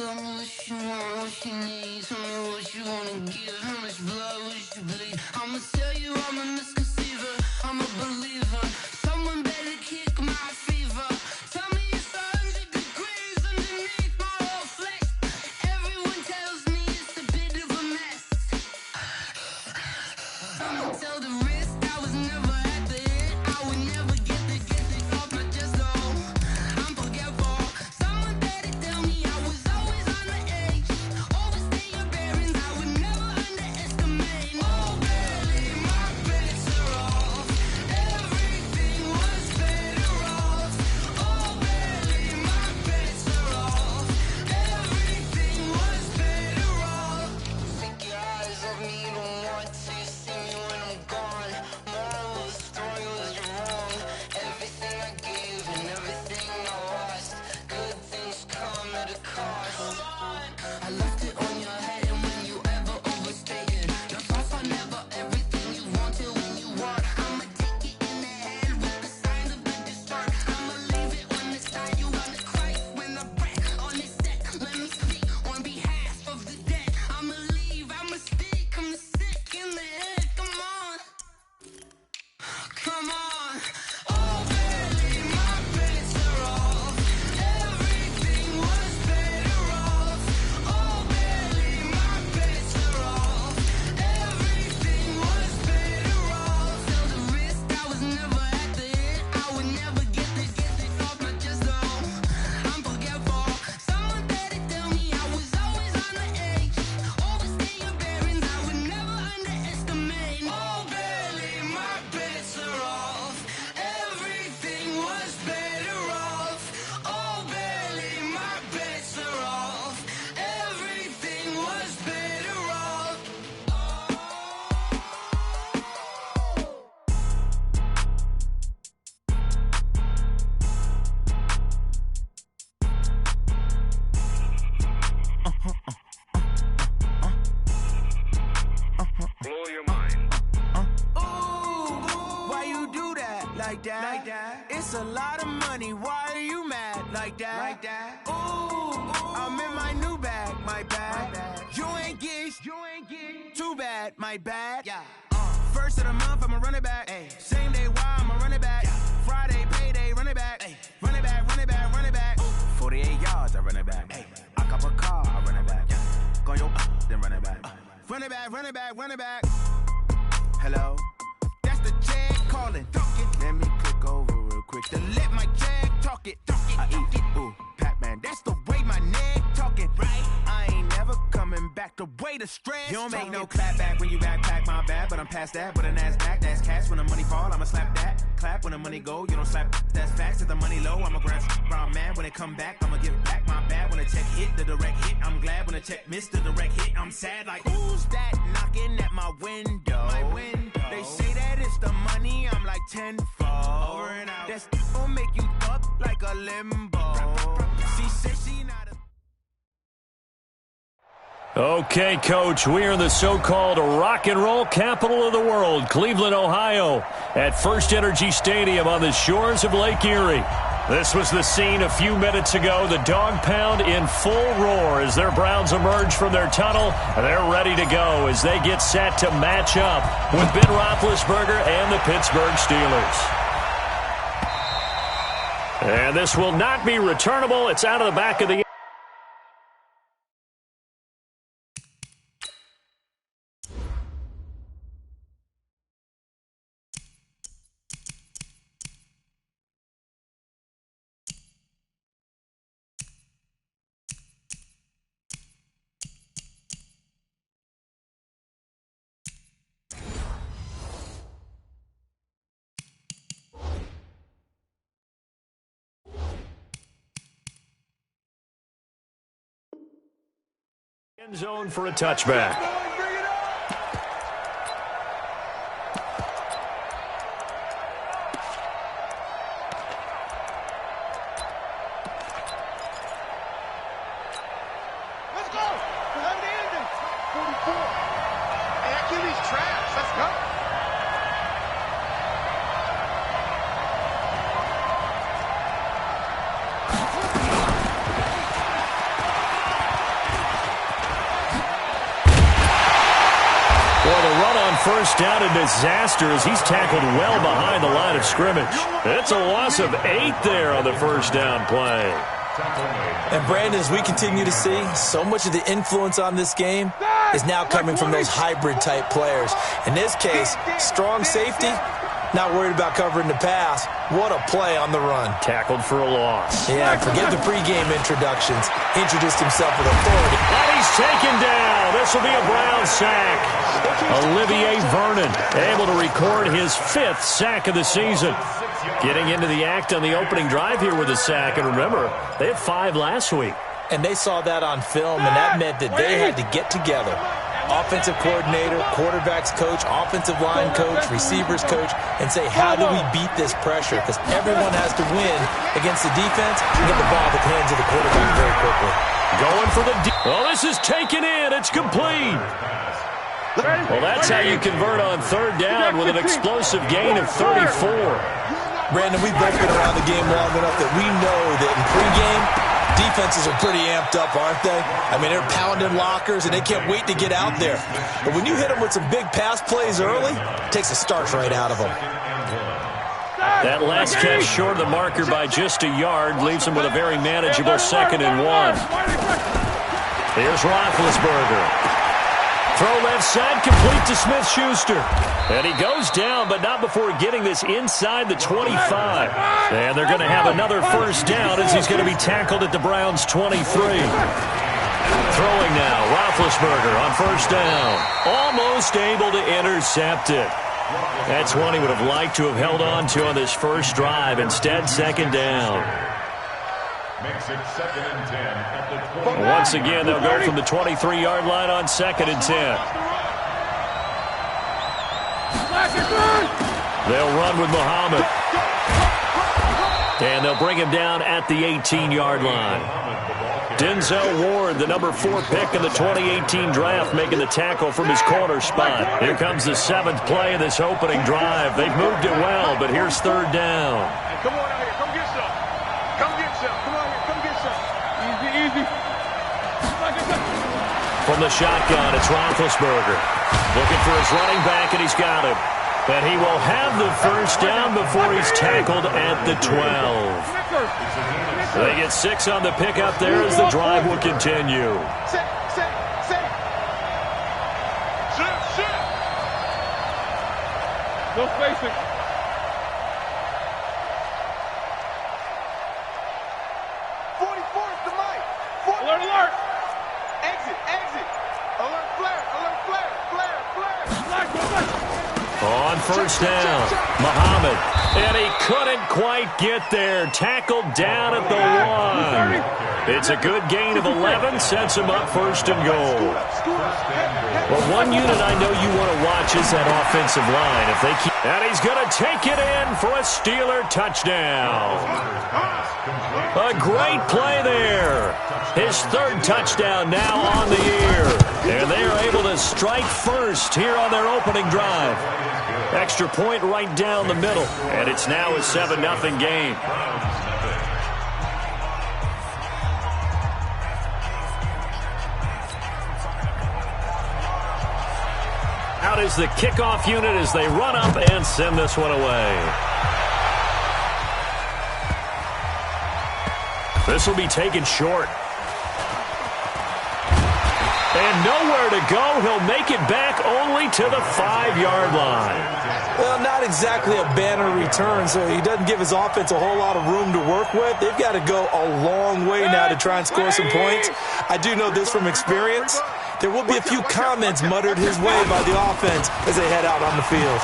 Tell me what you want, what you need. Tell me what you wanna give. How much blood would you bleed? I'ma tell you I'm a misconceiver. I'm a believer. Someone better kick my fever. Tell me it's 100 degrees underneath my whole flesh. Everyone tells me it's a bit of a mess. I'ma tell the risk I was never at the hit. I would never get the off my chest though. I'm forgetful. Someone better tell me I was always on the edge. Overstay your bearings, I would never underestimate. Oh baby, my bets are off. Everything was better off. Oh baby, my bets are off. Everything was better off. Take your eyes off me, you don't want to see me when I'm gone. Moral of the story was you're wrong. Everything I gave and everything I lost. Good things come at a cost. I left it on your head and when you ever overstated. Your thoughts are never everything you wanted when you want. I'ma take it in the head with the signs of the distort. I'ma leave it on the side. You wanna cry when I break on this set. Let me speak on behalf of the dead. I'ma leave, I'ma speak. I'm sick in the head. Come on. Come on. Oh baby, my bets are off. Everything was better off. Oh baby, my bets are off. Everything was better off. Tell the risk I was never at the hit. I would never get it off my chest though. I'm forgetful. Someone better tell me I was always on the edge. Overstay your bearings, I would never underestimate. Oh baby, my bets are off. Everything was better off. Oh baby, my bets are off. Everything was better off. Blow your mind. Why you do that? Like that? It's a lot of money. Why are you mad? Like that? Ooh, I'm in my new bag. My bad. You ain't get. Too bad. My bad. Yeah. First of the month, I'ma run it back. Same day, why I'ma run it back. Friday, payday, run it back. Run it back, run it back, run it back. 48 yards, I run it back. I cop a car, I run it back. Go your then run it back. Run it back, run it back, run it back. Hello? That's the jag calling. Let me click over real quick to let my jag talk it. I eat, ooh, Pac-Man. That's the way my neck talking. Right? I ain't never coming back the way the stress. You don't make no clap back when you backpack my bad, but I'm past that. With an ass back, that's cash. When the money fall, I'ma slap that. Clap when the money go, you don't slap. That's facts. If the money low, I'ma grab brown man. When it come back, I'ma give back my bad. When the check hit, the direct hit. I'm glad when the check missed the direct hit. I'm sad like, who's that knocking at my window? They say that it's the money, I'm like tenfold. Over and out. That's gon' make you up like a limbo. She said she not a... Okay, Coach, we are in the so-called rock and roll capital of the world, Cleveland, Ohio, at First Energy Stadium on the shores of Lake Erie. This was the scene a few minutes ago. The dog pound in full roar as their Browns emerge from their tunnel. They're ready to go as they get set to match up with Ben Roethlisberger and the Pittsburgh Steelers. And this will not be returnable. It's out of the back of the... end zone for a touchback. Let's go! We'll have the ending. 44. Hey, that QB's trash. Let's go. first down, a disaster as he's tackled well behind the line of scrimmage. It's a loss of 8 there on the first down play. And Brandon, as we continue to see, so much of the influence on this game is now coming from those hybrid-type players. In this case, strong safety, not worried about covering the pass. What a play on the run. Tackled for a loss. Yeah, forget the pregame introductions. He introduced himself with authority. And he's taken down. This will be a Brown sack. Olivier Vernon able to record his 5th sack of the season. Getting into the act on the opening drive here with a sack. And remember, they had 5 last week. And they saw that on film, and that meant that they had to get together. Offensive coordinator, quarterbacks coach, offensive line coach, receivers coach, and say, how do we beat this pressure? Because everyone has to win against the defense and get the ball at the hands of the quarterback very quickly. Going for the well, this is taken in. It's complete. Well, that's how you convert on 3rd down with an explosive gain of 34. Brandon, we've both been around the game long enough that we know that in pregame, defenses are pretty amped up, aren't they? I mean, they're pounding lockers, and they can't wait to get out there. But when you hit them with some big pass plays early, it takes a starch right out of them. That last catch short of the marker by just a yard leaves him with a very manageable 2nd and 1. Here's Roethlisberger. Throw left side, complete to Smith-Schuster. And he goes down, but not before getting this inside the 25. And they're going to have another first down as he's going to be tackled at the Browns' 23. Throwing now, Roethlisberger on first down. Almost able to intercept it. That's one he would have liked to have held on to on this first drive. Instead, 2nd down. Makes it 2nd and 10 at the 20. Once again, they'll go from the 23-yard line on 2nd and 10. They'll run with Muhammad. And they'll bring him down at the 18-yard line. Denzel Ward, the number 4 pick in the 2018 draft, making the tackle from his corner spot. Here comes the 7th play of this opening drive. They've moved it well, but here's 3rd down. Come on out here. Come get some. Come get some. Come on here. Come get some. Easy, easy. From the shotgun, it's Roethlisberger. Looking for his running back, and he's got him. And he will have the first down before he's tackled at the 12. They get 6 on the pickup there as the drive will continue. Sit. No spacing. Alert. Exit. Alert, flare. On first down, Muhammad. And he couldn't quite get there. Tackled down at the 1. It's a good gain of 11. Sets him up 1st and goal. Well, one unit I know you want to watch is that offensive line. If they keep, and he's going to take it in for a Steeler touchdown. A great play there. His 3rd touchdown now on the year. And they are able to strike first here on their opening drive. Extra point right down the middle. And it's now a 7-0 game. Out is the kickoff unit as they run up and send this one away. This will be taken short. And nowhere to go. He'll make it back only to the 5-yard line. Well, not exactly a banner return, so he doesn't give his offense a whole lot of room to work with. They've got to go a long way now to try and score some points. I do know this from experience. There will be a few comments muttered his way by the offense as they head out on the field.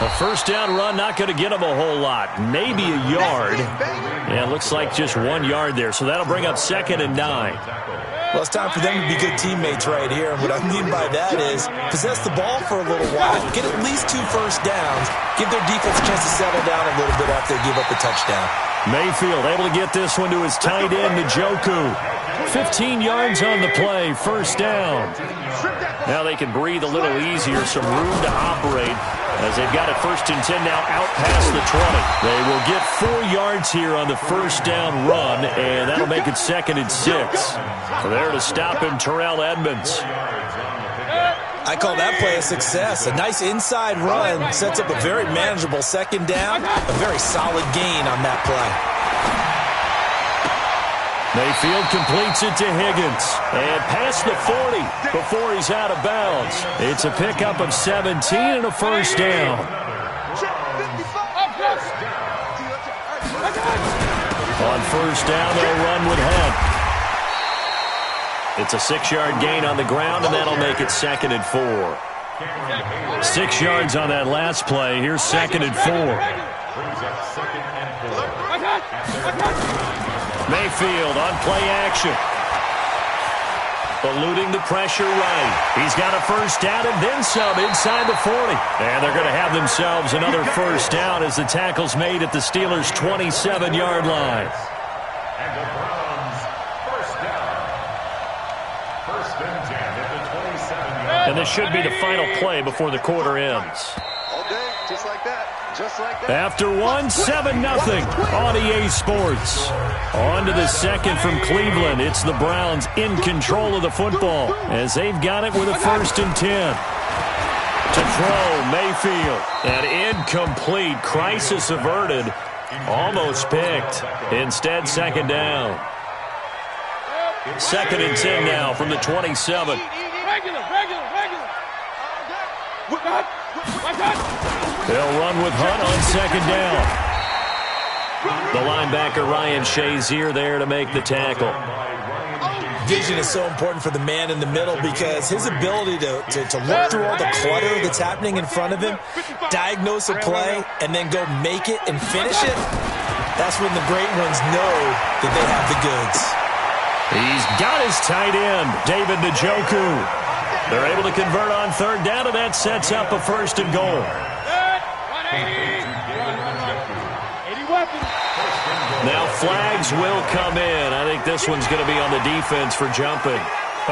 A first down run, not going to get him a whole lot. Maybe a yard. Yeah, it looks like just 1 yard there. So that'll bring up 2nd and 9. Well, it's time for them to be good teammates right here. And what I mean by that is possess the ball for a little while, get at least 2 first downs, give their defense a chance to settle down a little bit after they give up the touchdown. Mayfield able to get this one to his tight end, Njoku. 15 yards on the play, first down. Now they can breathe a little easier, some room to operate as they've got it 1st and 10 now out past the 20. They will get 4 yards here on the first down run, and that'll make it 2nd and 6. There to stop him, Terrell Edmonds. I call that play a success. A nice inside run sets up a very manageable second down. A very solid gain on that play. Mayfield completes it to Higgins. And past the 40 before he's out of bounds. It's a pickup of 17 and a first down. On first down, they'll run with Hunt. It's a 6-yard gain on the ground, and that'll make it 2nd and 4. 6 yards on that last play. Here's 2nd and 4. Mayfield on play action. Eluding the pressure right. He's got a first down and then some inside the 40. And they're going to have themselves another first down as the tackle's made at the Steelers' 27-yard line. And the Browns, first down. First and 10 at the 27-yard. And this should be the final play before the quarter ends. All day, just like that. Just like that. After one, 7-0 on EA Sports. On to the second from Cleveland. It's the Browns in control of the football as they've got it with a 1st and 10. To throw, Mayfield. And incomplete. Crisis averted. Almost picked. Instead, 2nd down. 2nd and 10 now from the 27. They'll run with Hunt on 2nd down. The linebacker Ryan Shazier there to make the tackle. Vision is so important for the man in the middle because his ability to look through all the clutter that's happening in front of him, diagnose a play, and then go make it and finish it, that's when the great ones know that they have the goods. He's got his tight end, David Njoku. They're able to convert on 3rd down, and that sets up a 1st and goal. Now flags will come in. I think this one's going to be on the defense for jumping.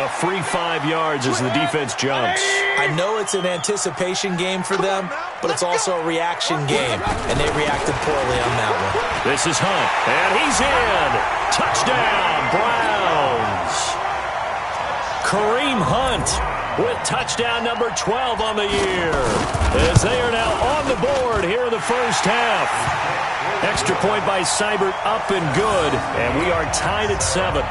A free 5 yards as the defense jumps. I know it's an anticipation game for them, but it's also a reaction game, and they reacted poorly on that one. This is Hunt, and he's in. Touchdown, Browns. Kareem Hunt with touchdown number 12 on the year, as they are now on the board here in the first half. Extra point by Seibert up and good, and we are tied at 7.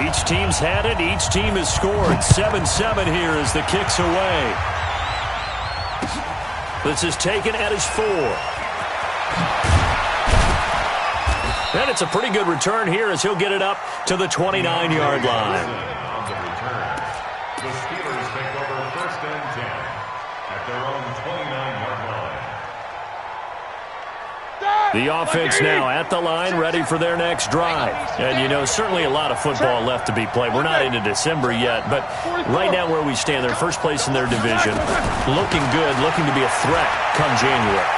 Each team's had it. Each team has scored. 7-7 here as the kick's away. This is taken at his 4. And it's a pretty good return here as he'll get it up to the 29-yard line. On the return, the Steelers take over 1st and 10 at their own 29-yard line. The offense now at the line, ready for their next drive. And, you know, certainly a lot of football left to be played. We're not into December yet, but right now where we stand, they're first place in their division. Looking good, looking to be a threat come January.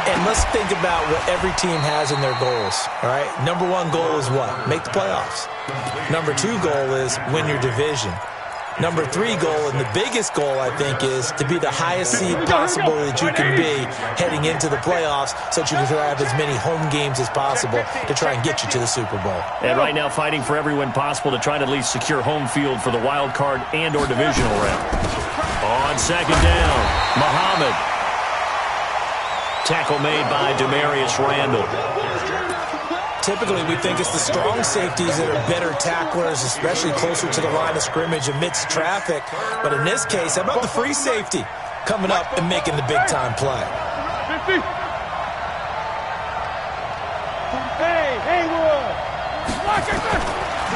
And let's think about what every team has in their goals, all right? Number 1 goal is what? Make the playoffs. Number 2 goal is win your division. Number 3 goal, and the biggest goal, I think, is to be the highest seed possible that you can be heading into the playoffs so that you can have as many home games as possible to try and get you to the Super Bowl. And right now fighting for every win possible to try to at least secure home field for the wild card and or divisional round. On 2nd down, Muhammad. Tackle made by Demarius Randall. Typically, we think it's the strong safeties that are better tacklers, especially closer to the line of scrimmage amidst traffic. But in this case, how about the free safety coming up and making the big-time play?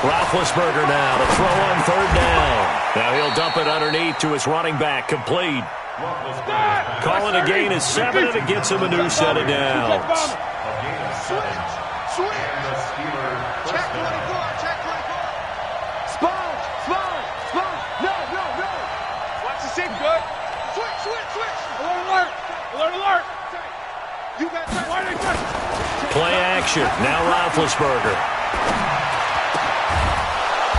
Roethlisberger now to throw on 3rd down. Now he'll dump it underneath to his running back, complete. Calling a gain is 7, and it gets him a new set of downs. Check 24, check 24. Sponge. No. Watch the seam, good. Switch. Alert. You got that. Play action. Now Roethlisberger.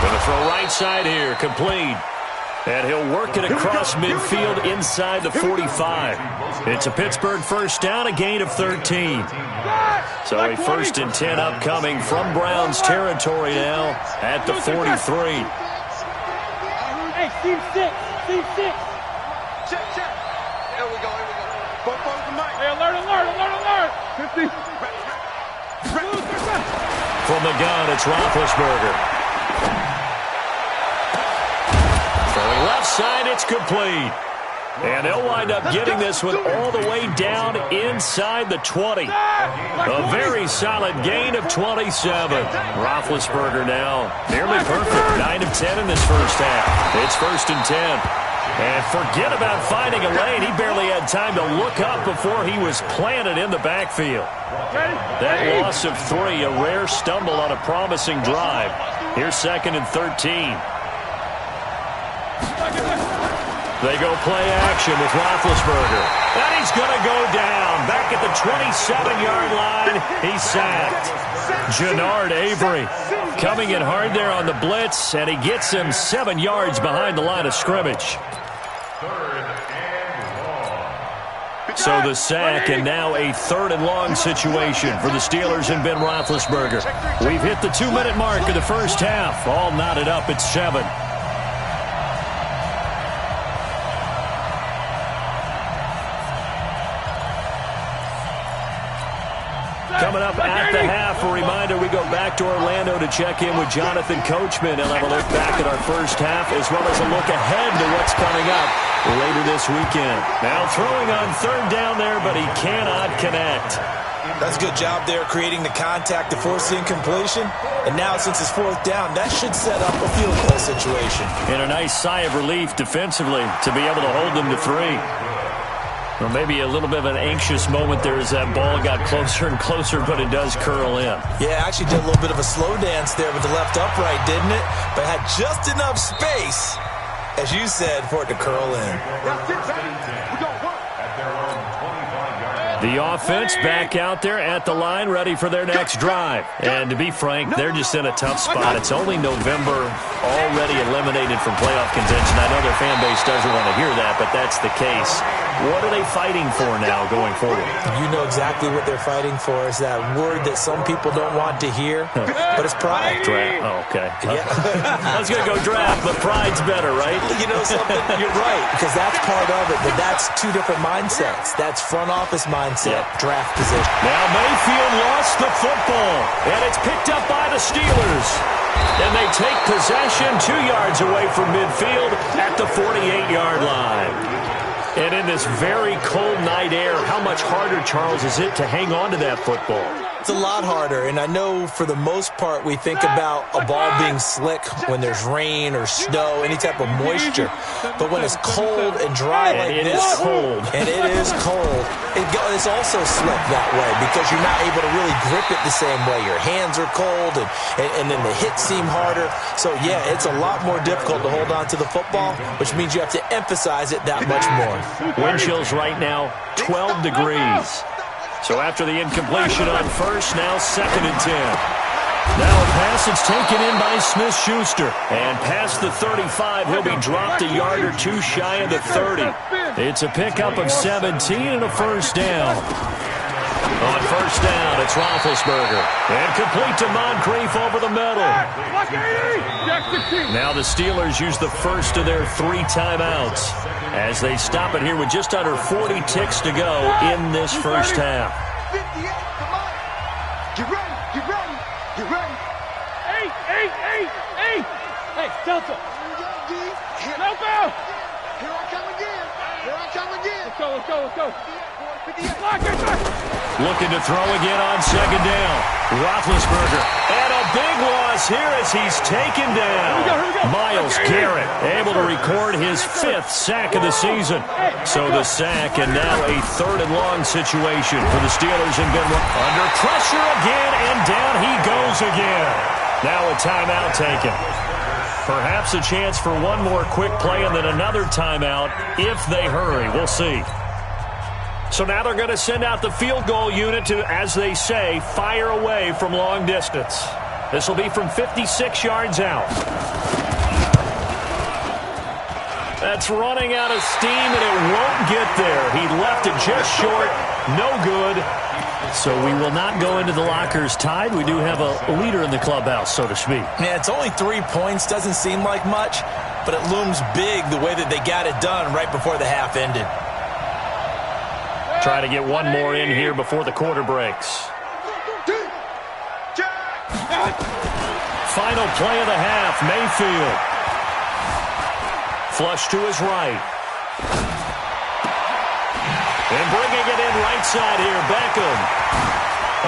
Going to throw right side here. Complete. And he'll work it across midfield inside the 45. It's a Pittsburgh first down, a gain of 13. So a 1st and 10 upcoming from Browns territory now at the 43. Hey, Steve 6. Steve 6. Check, check. Here we go, here we go. Both the mic. Hey, alert, alert, alert, alert. 50. From the gun, it's Roethlisberger. Throwing left side, it's complete. And they'll wind up getting this one all the way down inside the 20. A very solid gain of 27. Roethlisberger now nearly perfect. 9 of 10 in this first half. It's 1st and 10. And forget about finding a lane. He barely had time to look up before he was planted in the backfield. That loss of 3, a rare stumble on a promising drive. Here's 2nd and 13. They go play action with Roethlisberger. And he's going to go down. Back at the 27-yard line, he's sacked. Jannard Avery coming in hard there on the blitz, and he gets him 7 yards behind the line of scrimmage. So the sack, and now a 3rd and long situation for the Steelers and Ben Roethlisberger. We've hit the 2-minute mark of the first half. All knotted up at 7. Coming up at the half, a reminder, we go back to Orlando to check in with Jonathan Coachman. He'll have a look back at our first half as well as a look ahead to what's coming up later this weekend. Now throwing on 3rd down there, but he cannot connect. That's a good job there creating the contact to force the incompletion. And now since it's 4th down, that should set up a field goal situation. And a nice sigh of relief defensively to be able to hold them to 3. Or maybe a little bit of an anxious moment there as that ball got closer and closer, but it does curl in. Yeah, actually did a little bit of a slow dance there with the left upright, didn't it? But had just enough space, as you said, for it to curl in. The offense back out there at the line, ready for their next drive. And to be frank, they're just in a tough spot. It's only November, already eliminated from playoff contention. I know their fan base doesn't want to hear that, but that's the case. What are they fighting for now going forward? You know exactly what they're fighting for. Is that word that some people don't want to hear, but it's pride. Draft. Oh, okay. Yeah. I was going to go draft, but pride's better, right? You know something? You're right, because that's part of it, but that's 2 different mindsets. That's front office mindset, draft position. Now Mayfield lost the football, and it's picked up by the Steelers. And they take possession 2 yards away from midfield at the 48-yard line. And in this very cold night air, how much harder, Charles, is it to hang on to that football? It's a lot harder, and I know for the most part we think about a ball being slick when there's rain or snow, any type of moisture. But when it's cold and dry like this, and it is cold, it's also slick that way because you're not able to really grip it the same way. Your hands are cold, and then the hits seem harder. So, yeah, it's a lot more difficult to hold on to the football, which means you have to emphasize it that much more. Wind chills right now, 12 degrees. So after the incompletion on 1st, now 2nd and 10. Now a pass that's taken in by Smith-Schuster. And past the 35, he'll be dropped a yard or 2 shy of the 30. It's a pickup of 17 and a 1st down. On 1st down, it's Roethlisberger. And complete to Moncrief over the middle. Now the Steelers use the first of their 3 timeouts as they stop it here with just under 40 ticks to go in this first half. 58, come on. Get ready, get ready, get ready. 8. Hey, Delta. Delta. Here I come again. Let's go. Looking to throw again on 2nd down. Roethlisberger. And a big loss here as he's taken down. Here we go. Myles Garrett able to record his 5th sack of the season. So the sack and now a 3rd and long situation for the Steelers and Ben under pressure again, and down he goes again. Now a timeout taken. Perhaps a chance for one more quick play and then another timeout if they hurry. We'll see. So now they're going to send out the field goal unit to, as they say, fire away from long distance. This will be from 56 yards out. That's running out of steam, and it won't get there. He left it just short. No good. So we will not go into the lockers tied. We do have a leader in the clubhouse, so to speak. Yeah, it's only 3 points. Doesn't seem like much, but it looms big the way that they got it done right before the half ended. Try to get one more in here before the quarter breaks. Final play of the half, Mayfield. Flush to his right. And bringing it in right side here, Beckham.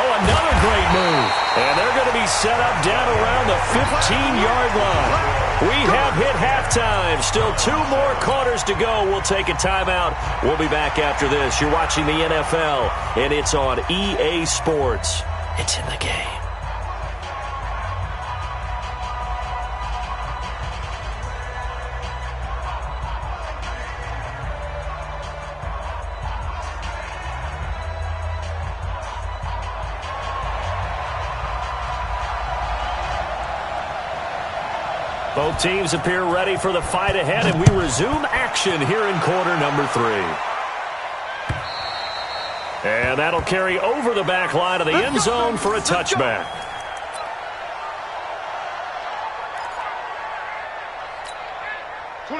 Oh, another great move. And they're going to be set up down around the 15-yard line. We have hit halftime. Still 2 more quarters to go. We'll take a timeout. We'll be back after this. You're watching the NFL, and it's on EA Sports. It's in the game. Both teams appear ready for the fight ahead, and we resume action here in quarter number 3. And that'll carry over the back line of the end zone for a touchback.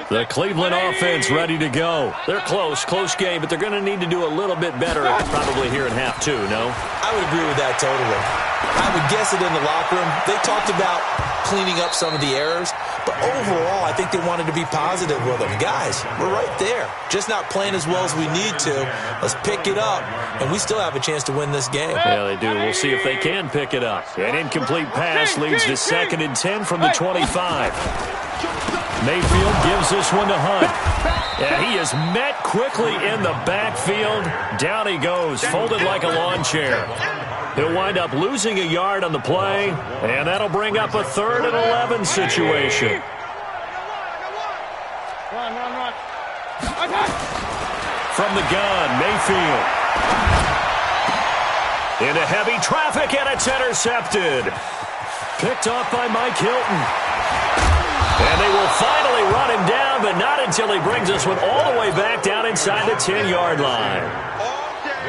The Cleveland offense ready to go. They're close game, but they're going to need to do a little bit better probably here in half 2, no? I would agree with that totally. I would guess it in the locker room. They talked about cleaning up some of the errors, but overall, I think they wanted to be positive with them. Guys, we're right there. Just not playing as well as we need to. Let's pick it up, and we still have a chance to win this game. Yeah, they do. We'll see if they can pick it up. An incomplete pass leads to 2nd and 10 from the 25. Mayfield gives this one to Hunt. Yeah, he is met quickly in the backfield. Down he goes, folded like a lawn chair. He'll wind up losing a yard on the play, and that'll bring up a 3rd and 11 situation. From the gun, Mayfield. Into heavy traffic, and it's intercepted. Picked off by Mike Hilton. And they will finally run him down, but not until he brings this one all the way back down inside the 10-yard line.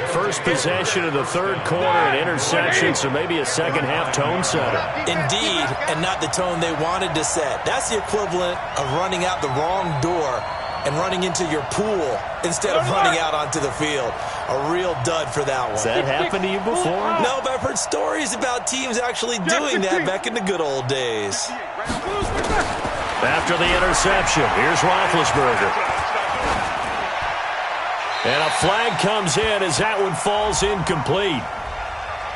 First possession of the 3rd quarter, an interception, so maybe a second-half tone setter. Indeed, and not the tone they wanted to set. That's the equivalent of running out the wrong door and running into your pool instead of running out onto the field. A real dud for that one. Has that happened to you before? No, but I've heard stories about teams actually doing that back in the good old days. After the interception, here's Roethlisberger. And a flag comes in as that one falls incomplete.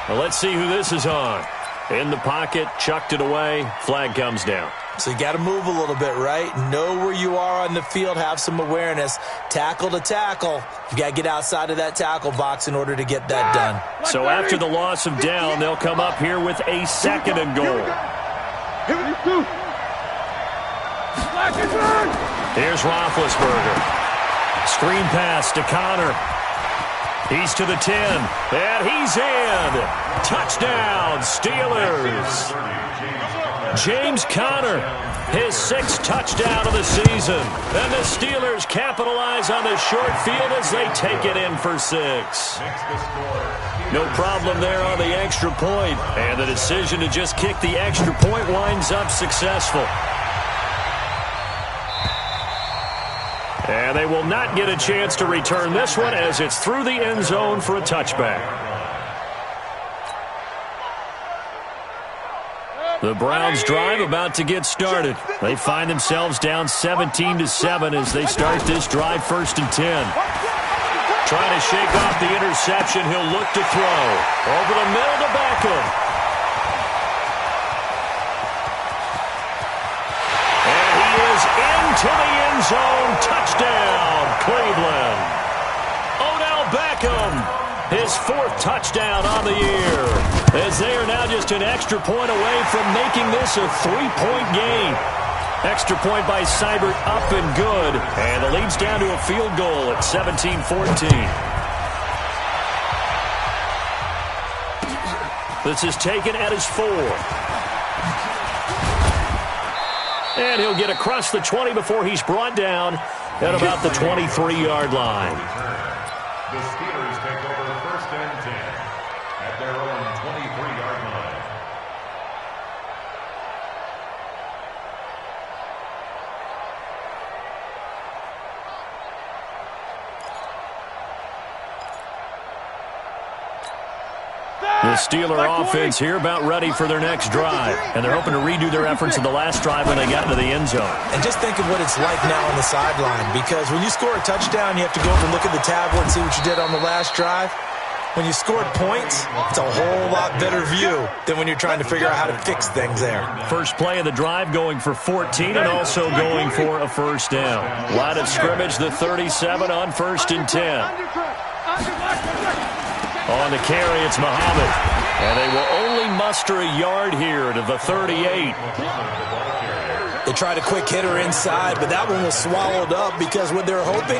Well, let's see who this is on. In the pocket, chucked it away, flag comes down. So you got to move a little bit, right? Know where you are on the field, have some awareness. Tackle to tackle. You got to get outside of that tackle box in order to get that done. So after the loss of down, they'll come up here with a 2nd and goal. Here's Roethlisberger. Screen pass to Connor. He's to the 10, and he's in. Touchdown, Steelers. James Conner, his 6th touchdown of the season. And the Steelers capitalize on the short field as they take it in for 6. No problem there on the extra point. And the decision to just kick the extra point winds up successful. And they will not get a chance to return this one as it's through the end zone for a touchback. The Browns drive about to get started. They find themselves down 17-7 as they start this drive 1st and 10. Trying to shake off the interception. He'll look to throw. Over the middle to Beckham. And he is into the end zone. Touchdown, Cleveland. Odell Beckham, his 4th touchdown on the year. As they are now just an extra point away from making this a 3-point game. Extra point by Seibert up and good. And the lead's down to a field goal at 17-14. This is taken at his 4. And he'll get across the 20 before he's brought down at about the 23-yard line. The Steelers take over 1st and 10 at their own 23-yard line. The Steeler offense here about ready for their next drive. And they're hoping to redo their efforts in the last drive when they got into the end zone. And just think of what it's like now on the sideline, because when you score a touchdown, you have to go over and look at the tablet and see what you did on the last drive. When you scored points, it's a whole lot better view than when you're trying to figure out how to fix things there. First play of the drive going for 14 and also going for a first down. Line of scrimmage, the 37 on 1st and 10. On the carry, it's Muhammad. And they will only muster a yard here to the 38. They tried a quick hitter inside, but that one was swallowed up because what they're hoping,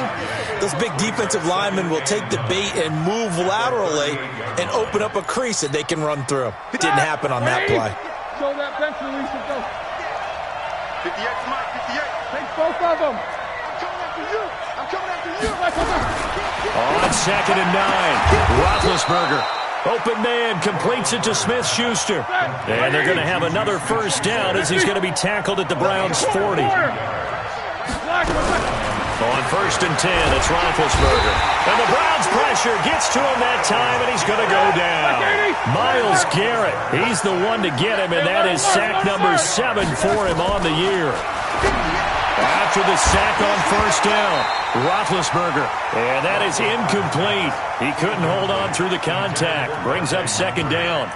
those big defensive linemen will take the bait and move laterally and open up a crease that they can run through. Didn't happen on that play. Show that bench release and go. 58, Mike, 58. Take both of them. I'm coming after you. I'm coming after you. On 2nd and 9, Roethlisberger. Open man, completes it to Smith-Schuster. And they're going to have another first down as he's going to be tackled at the Browns' 40. On 1st and 10, it's Roethlisberger. And the Browns' pressure gets to him that time, and he's going to go down. Myles Garrett, he's the one to get him, and that is sack number 7 for him on the year. After the sack on first down, Roethlisberger, and that is incomplete. He couldn't hold on through the contact. Brings up 2nd down.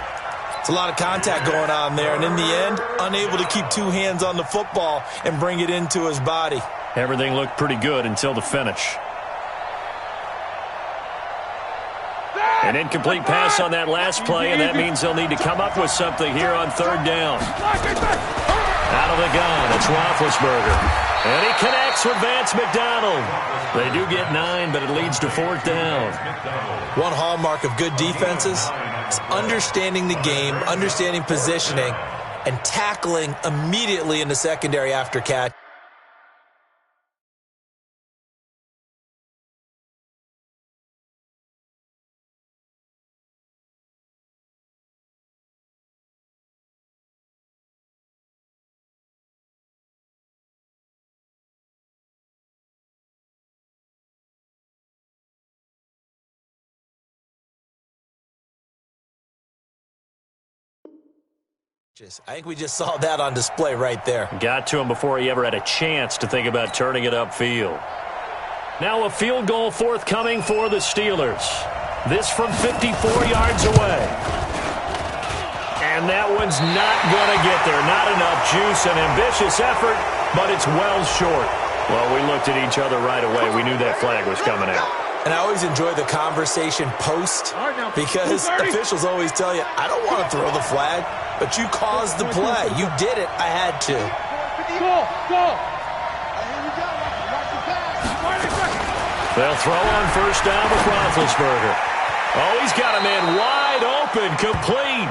It's a lot of contact going on there, and in the end, unable to keep 2 hands on the football and bring it into his body. Everything looked pretty good until the finish. An incomplete pass on that last play, and that means they'll need to come up with something here on 3rd down. Out of the gun, it's Roethlisberger. And he connects with Vance McDonald. They do get 9, but it leads to 4th down. One hallmark of good defenses is understanding the game, understanding positioning, and tackling immediately in the secondary after catch. I think we just saw that on display right there. Got to him before he ever had a chance to think about turning it upfield. Now a field goal forthcoming for the Steelers. This from 54 yards away. And that one's not going to get there. Not enough juice, an ambitious effort, but it's well short. Well, we looked at each other right away. We knew that flag was coming out. And I always enjoy the conversation post because officials always tell you, I don't want to throw the flag, but you caused the play. You did it. I had to. They'll throw on first down with Roethlisberger. Oh, he's got a man wide open, complete.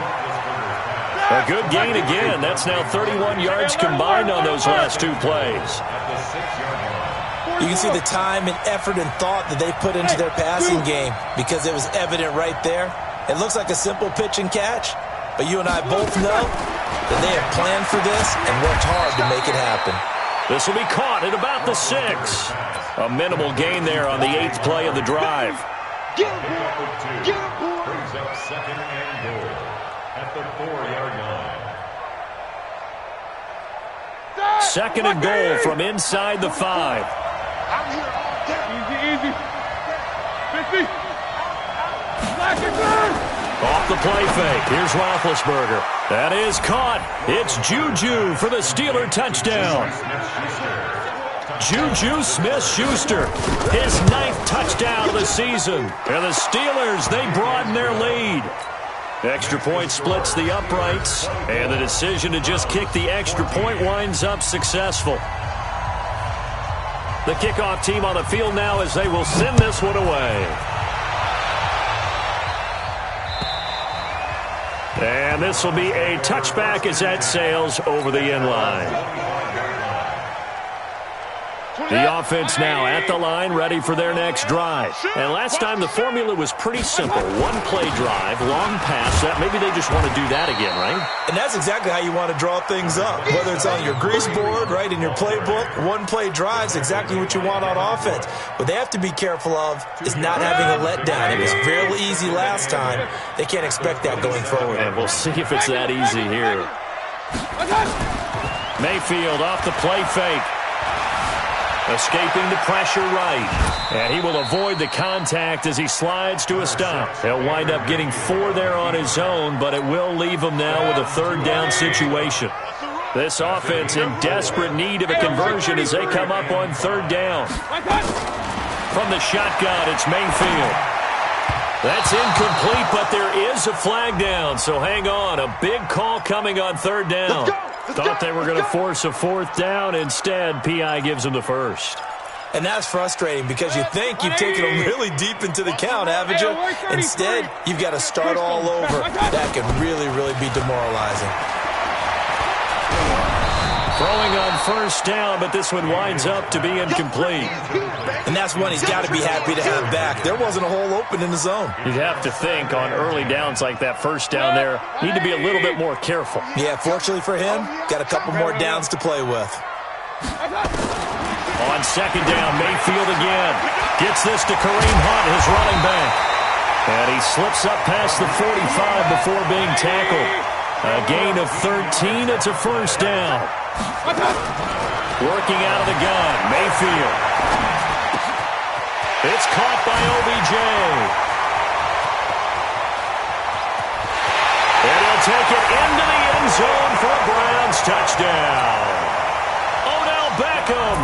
A good gain again. That's now 31 yards combined on those last 2 plays. You can see the time and effort and thought that they put into their passing game because it was evident right there. It looks like a simple pitch and catch, but you and I both know that they have planned for this and worked hard to make it happen. This will be caught at about the 6. A minimal gain there on the 8th play of the drive. Brings up 2nd and goal at the 4-yard line. 2nd and goal from inside the 5. I'm here all day. Easy. 50. Off the play fake. Here's Roethlisberger. That is caught. It's Juju for the Steeler touchdown. Juju Smith-Schuster, his 9th touchdown of the season. And the Steelers, they broaden their lead. Extra point splits the uprights, and the decision to just kick the extra point winds up successful. The kickoff team on the field now as they will send this one away. And this will be a touchback as that sails over the end line. The offense now at the line, ready for their next drive. And last time the formula was pretty simple. One-play drive, long pass. Maybe they just want to do that again, right? And that's exactly how you want to draw things up. Whether it's on your grease board, right, in your playbook, one-play drive's exactly what you want on offense. What they have to be careful of is not having a letdown. It was fairly easy last time. They can't expect that going forward. And we'll see if it's that easy here. Mayfield off the play fake. Escaping the pressure right. And he will avoid the contact as he slides to a stop. He'll wind up getting 4 there on his own, but it will leave him now with a third down situation. This offense in desperate need of a conversion as they come up on third down. From the shotgun, it's Mayfield. That's incomplete, but there is a flag down, so hang on. A big call coming on third down. Thought they were going to force a fourth down. Instead, P.I. gives them the first. And that's frustrating because you think you've taken them really deep into the count, haven't you? Instead, you've got to start all over. That can really, really be demoralizing. Throwing on first down, but this one winds up to be incomplete. And that's one he's got to be happy to have back. There wasn't a hole open in the zone. You'd have to think on early downs like that first down there, need to be a little bit more careful. Yeah, fortunately for him, got a couple more downs to play with. On second down, Mayfield again. Gets this to Kareem Hunt, his running back. And he slips up past the 45 before being tackled. A gain of 13, it's a first down. Working out of the gun, Mayfield. It's caught by OBJ. And he'll take it into the end zone for a Browns touchdown. Odell Beckham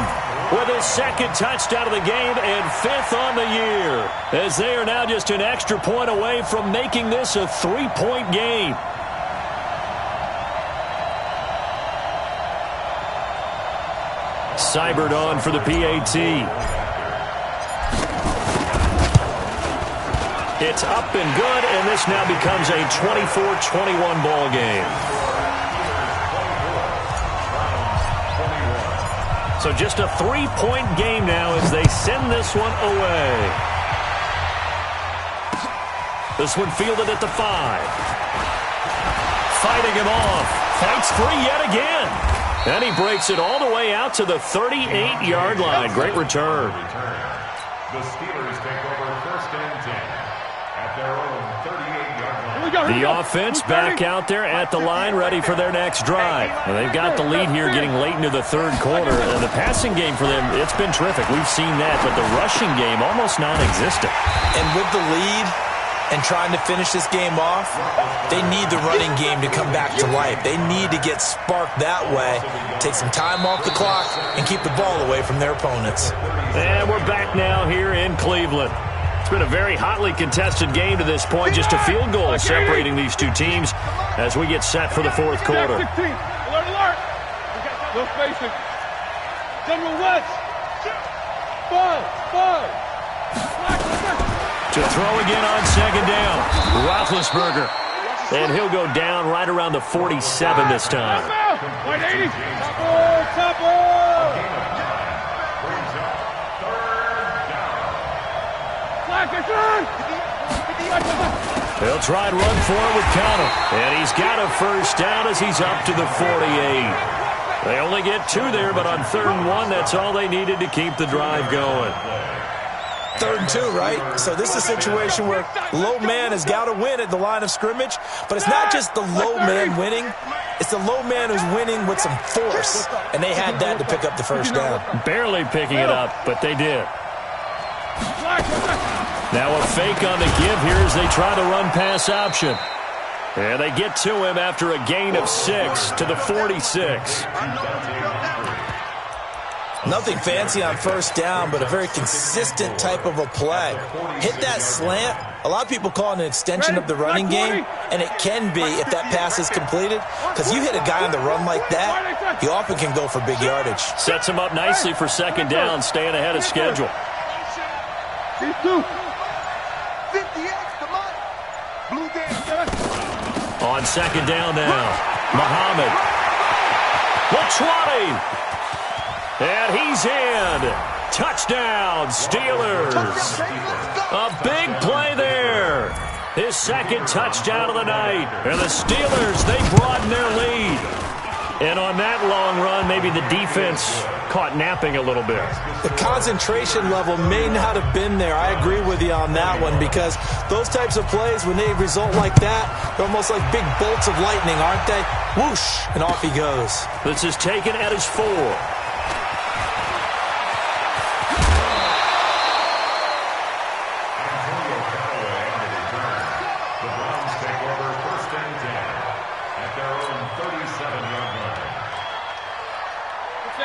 with his second touchdown of the game and 5th on the year, as they are now just an extra point away from making this a 3-point game. Seibert on for the PAT. It's up and good, and this now becomes a 24-21 ball game. So just a 3-point game now as they send this one away. This one fielded at the 5. Fighting him off. Fights free yet again. And he breaks it all the way out to the 38-yard line. Great return. The Steelers take over first and 10 at their own 38-yard line. The offense back out there at the line, ready for their next drive. And they've got the lead here getting late into the third quarter. And the passing game for them, it's been terrific. We've seen that, but the rushing game almost non-existent. And with the lead and trying to finish this game off, they need the running game to come back to life. They need to get sparked that way, take some time off the clock, and keep the ball away from their opponents. And we're back now here in Cleveland. It's been a very hotly contested game to this point. Just a field goal separating these two teams as we get set for the fourth quarter. Alert, alert. No spacing. General West. 5. To throw again on second down, Roethlisberger. And he'll go down right around the 47 this time. 180. He'll try and run for it with Connor. And he's got a first down as he's up to the 48. They only get 2 there, but on 3rd and 1, that's all they needed to keep the drive going. 3rd and 2, right? So this is a situation where low man has got to win at the line of scrimmage, but it's not just the low man winning. It's the low man who's winning with some force, and they had that to pick up the first down. Barely picking it up, but they did. Now a fake on the give here as they try the run-pass option. And they get to him after a gain of 6 to the 46. Nothing fancy on first down, but a very consistent type of a play. Hit that slant. A lot of people call it an extension of the running game, and it can be if that pass is completed, because you hit a guy on the run like that, he often can go for big yardage. Sets him up nicely for second down, staying ahead of schedule. On second down now, Muhammad. The 20. And he's in. Touchdown, Steelers. A big play there. His second touchdown of the night. And the Steelers, they broaden their lead. And on that long run, maybe the defense caught napping a little bit. The concentration level may not have been there. I agree with you on that one, because those types of plays, when they result like that, they're almost like big bolts of lightning, aren't they? Whoosh, and off he goes. This is taken at his 4.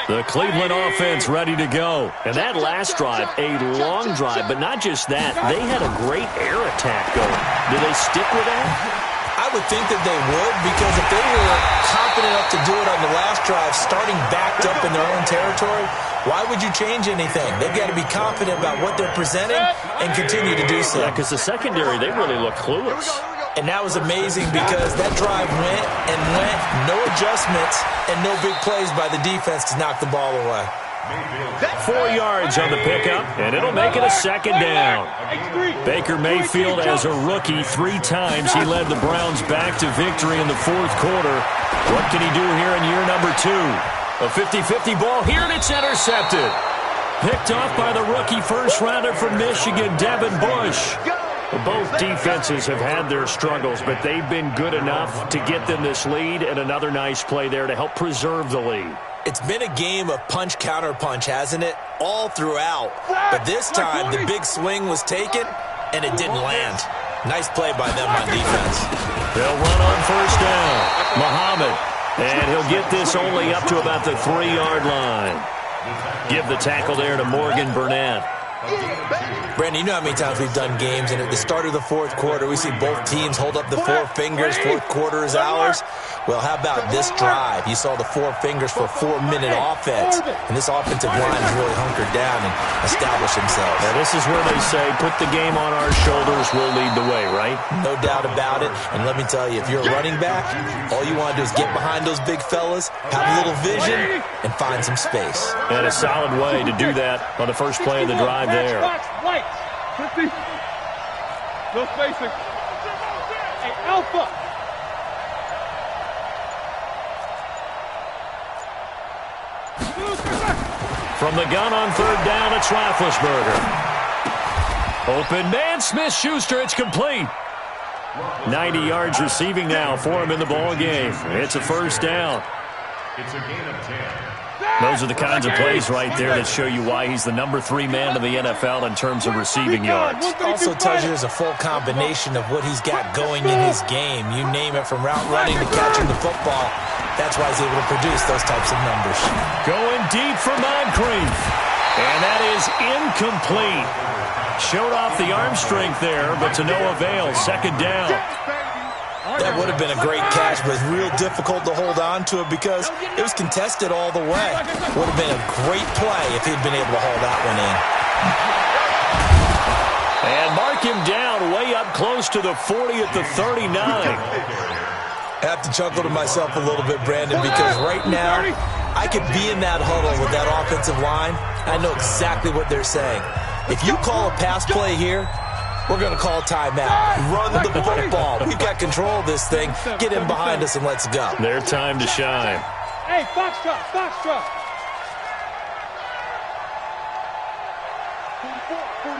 The Cleveland offense ready to go. And that last drive, a long drive, but not just that. They had a great air attack going. Do they stick with that? I would think that they would, because if they were confident enough to do it on the last drive, starting backed up in their own territory, why would you change anything? They've got to be confident about what they're presenting and continue to do so. Yeah, because the secondary, they really look clueless. And that was amazing, because that drive went and went, no adjustments, and no big plays by the defense to knock the ball away. 4 yards on the pickup, and it'll make it a second down. Baker Mayfield, as a rookie, 3 times he led the Browns back to victory in the fourth quarter. What can he do here in year number 2? A 50-50 ball here, and it's intercepted. Picked off by the rookie first-rounder from Michigan, Devin Bush. Both defenses have had their struggles, but they've been good enough to get them this lead, and another nice play there to help preserve the lead. It's been a game of punch-counter-punch, hasn't it? All throughout. But this time, the big swing was taken, and it didn't land. Nice play by them on defense. They'll run on first down. Muhammad. And he'll get this only up to about the 3-yard line. Give the tackle there to Morgan Burnett. Brandon, you know how many times we've done games, and at the start of the fourth quarter, we see both teams hold up the 4 fingers, fourth quarter is ours. Well, how about this drive? You saw the 4 fingers for a 4-minute offense, and this offensive line has really hunkered down and established themselves. Now, this is where they say, put the game on our shoulders, we'll lead the way, right? No doubt about it, and let me tell you, if you're a running back, all you want to do is get behind those big fellas, have a little vision, and find some space. And a solid way to do that on the first play of the drive there. White. 50. No spacing. Hey, Alpha. From the gun on third down, it's Roethlisberger. Open man, Smith-Schuster, it's complete. 90 yards receiving now for him in the ball game. It's a first down. It's a gain of 10. Those are the kinds of plays right there that show you why he's the number 3 man in the NFL in terms of receiving yards. Also tells you there's a full combination of what he's got going in his game. You name it, from route running to catching the football. That's why he's able to produce those types of numbers. Going deep for Moncrief. And that is incomplete. Showed off the arm strength there, but to no avail. Second down. That would have been a great catch, but it's real difficult to hold on to it because it was contested all the way. Would have been a great play if he'd been able to haul that one in. And mark him down way up close to the 40 at the 39. I have to chuckle to myself a little bit, Brandon, because right now I could be in that huddle with that offensive line. I know exactly what they're saying. If you call a pass play here, we're going to call timeout. Run the football. We've got control of this thing. Get in behind us and let's go. Their time to shine. Hey, Foxtrot, Foxtrot.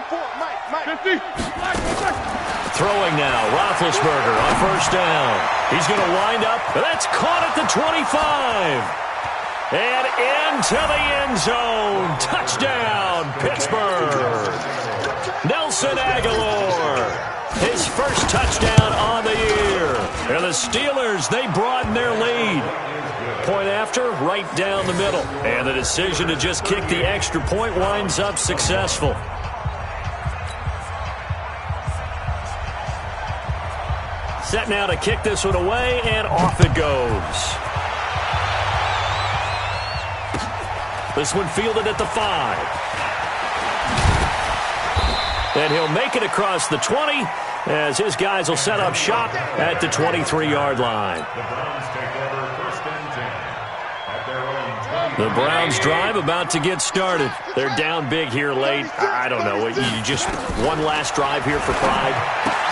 44, Mike. 50. Throwing now, Roethlisberger on first down. He's going to wind up. That's caught at the 25. And into the end zone. Touchdown, Pittsburgh. Nelson Aguilar. His first touchdown on the year. And the Steelers, they broaden their lead. Point after, right down the middle. And the decision to just kick the extra point winds up successful. Set now to kick this one away, and off it goes. This one fielded at the 5. And he'll make it across the 20 as his guys will set up shop at the 23-yard line. The Browns take over first and 10 at their own The Browns drive about to get started. They're down big here late. I don't know. You just one last drive here for pride.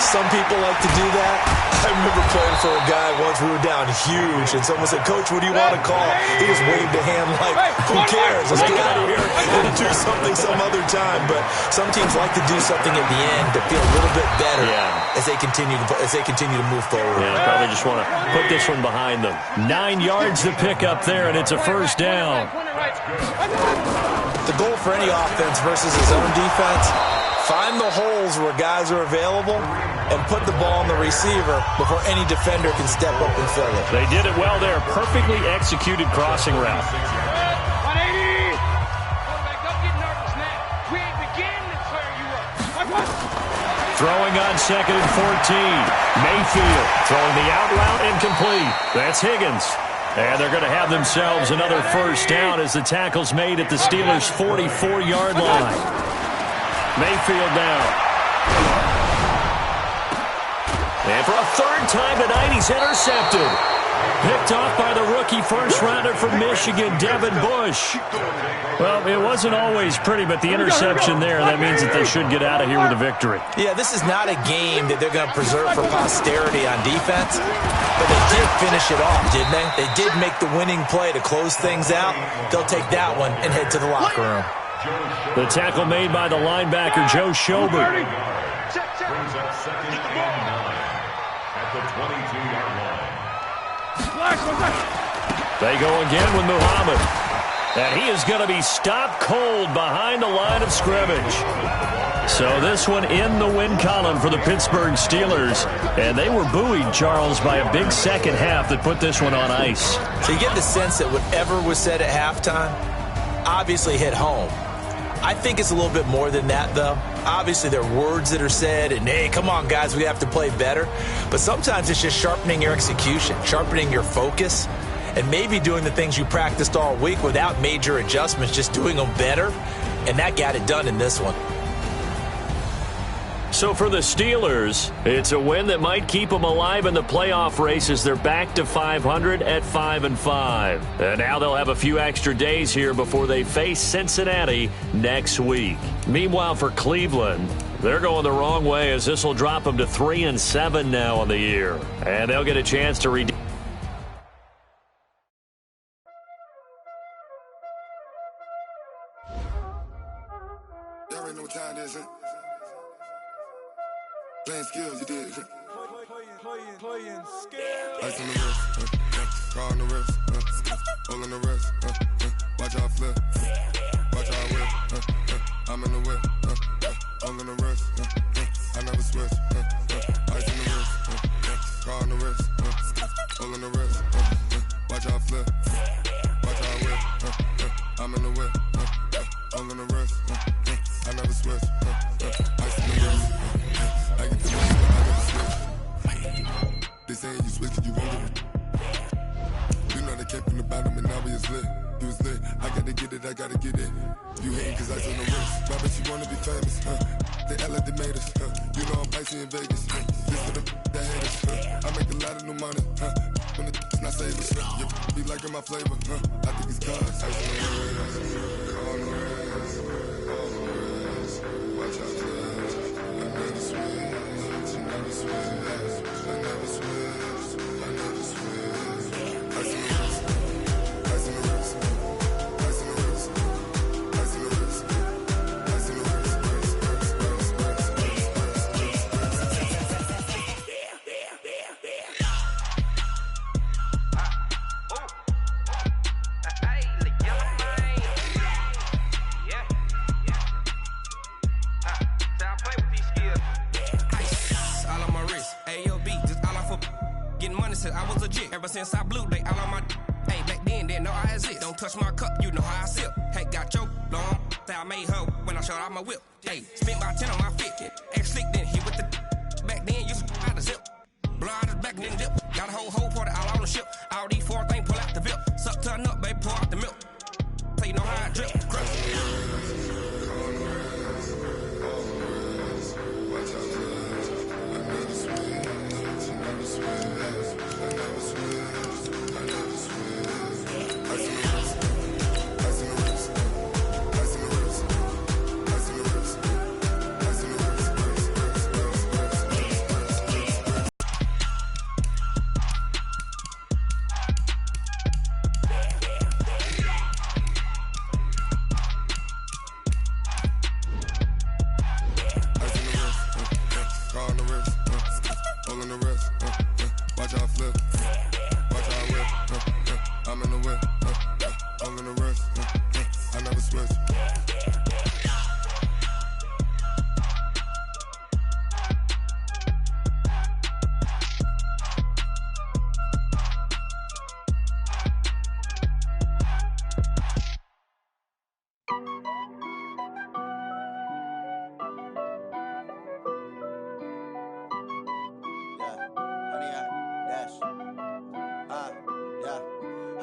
Some people like to do that. I remember playing for a guy once. We were down huge, and someone said, "Coach, what do you want to call?" He just waved a hand like, "Who cares? Let's get out of here and do something some other time." But some teams like to do something at the end to feel a little bit better as they continue to move forward. Yeah, probably just want to put this one behind them. 9 yards to pick up there, and it's a first down. The goal for any offense versus his own defense, find the holes where guys are available and put the ball on the receiver before any defender can step up and fill it. They did it well there. Perfectly executed crossing route. 180. Don't get nervous now. We ain't beginning to tear you up. Throwing on 2nd and 14. Mayfield throwing the out route incomplete. That's Higgins. And they're going to have themselves another first down as the tackle's made at the Steelers' 44-yard line. Mayfield down. And for a third time tonight, he's intercepted. Picked off by the rookie first-rounder from Michigan, Devin Bush. Well, it wasn't always pretty, but the interception there, that means that they should get out of here with a victory. Yeah, this is not a game that they're going to preserve for posterity on defense, but they did finish it off, didn't they? They did make the winning play to close things out. They'll take that one and head to the locker room. The tackle made by the linebacker, Joe Schobert. Brings up 2nd and 9 at the 22-yard line. They go again with Muhammad. And he is going to be stopped cold behind the line of scrimmage. So this one in the win column for the Pittsburgh Steelers. And they were buoyed, Charles, by a big second half that put this one on ice. So you get the sense that whatever was said at halftime obviously hit home. I think it's a little bit more than that, though. Obviously, there are words that are said, and, hey, come on, guys, we have to play better. But sometimes it's just sharpening your execution, sharpening your focus, and maybe doing the things you practiced all week without major adjustments, just doing them better. And that got it done in this one. So for the Steelers, it's a win that might keep them alive in the playoff race as they're back to 500 at 5-5. And now they'll have a few extra days here before they face Cincinnati next week. Meanwhile, for Cleveland, they're going the wrong way as this will drop them to 3-7 now on the year. And they'll get a chance to redeem. Y'all already know what time it is, huh? Playing skills, you did. Playing skills. Ice on the wrist, car on the wrist, hole on the wrist, watch out flip, watch out whip, I'm in the whip, hole on the wrist, I never switch, ice on the wrist, car on the wrist, hole on the wrist, watch out flip, watch out whip, I'm in the whip, hole on the wrist, I never switch, ice on the wrist. I get the money, but I never switch. They saying you switch and you won't get it. You know they came from the bottom and now we is lit. You was lit. I gotta get it, I gotta get it. You hating cause ice on the wrist. Why bet you wanna be famous, They act like they made us, You know I'm icy in Vegas, This for the that hate us, I make a lot of new money, When the not save us, You be liking my flavor, I think it's cause ice on the wrist, on the wrist, on the wrist. Watch out for this. I never switch, I never switch, I never switch, I never switch. Ice in the wrist, ice in the wrist, ice in the wrist, ice in the wrist, ice in the wrist, I was legit. Ever since I blew, they all on my hey, back then, didn't know I exist. Don't touch my cup, you know how I sip. Hey, got your long, say I made her when I showed out my whip. Hey, spent about 10 on my fit. Ex-slick, then hit with the back then, used to out the zip. Blow out his back, then dip. Got a whole party all on the ship. All these 4 things, pull out the VIP. Suck, turn up, baby, pour out the milk. So you know how I drip.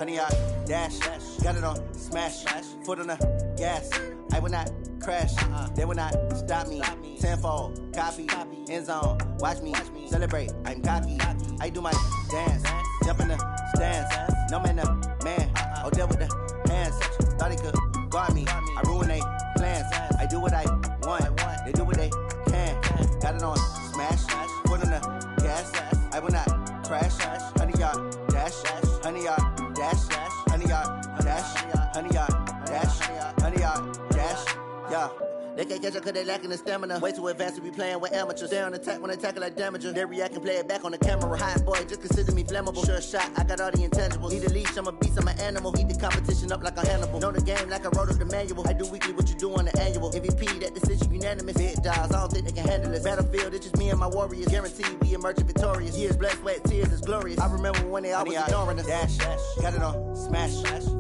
100-yard dash. Got it on smash. Foot on the gas. I will not crash. They will not stop me. Tenfold, copy, end zone. Watch me celebrate. I'm cocky. I do my dance. Jump in the stands. No man, the man. Oh, deal with the hands. Thought he could guard me. I ruin they plans. I do what I want. They do what they can. Got it on smash. Foot on the gas. I will not crash. 100-yard dash. 100-yard dash. 100-yard dash. 100-yard dash. 100-yard dash. Yeah. They can't catch up cause they lacking the stamina. Way too advanced to be playing with amateurs. Stay on attack when I tackle like damager. They react and play it back on the camera. Hot boy, just consider me flammable. Sure shot, I got all the intangibles. Need a leash, I'm a beast, I'm an animal. Eat the competition up like a Hannibal. Know the game like I wrote up the manual. I do weekly what you do on the annual. MVP, that decision unanimous. Big dogs, I don't think they can handle this. Battlefield, it's just me and my warriors. Guaranteed we emerging victorious. Years, blood, sweat, tears, it's glorious. I remember when they always ignoring us. Dash, got it on smash.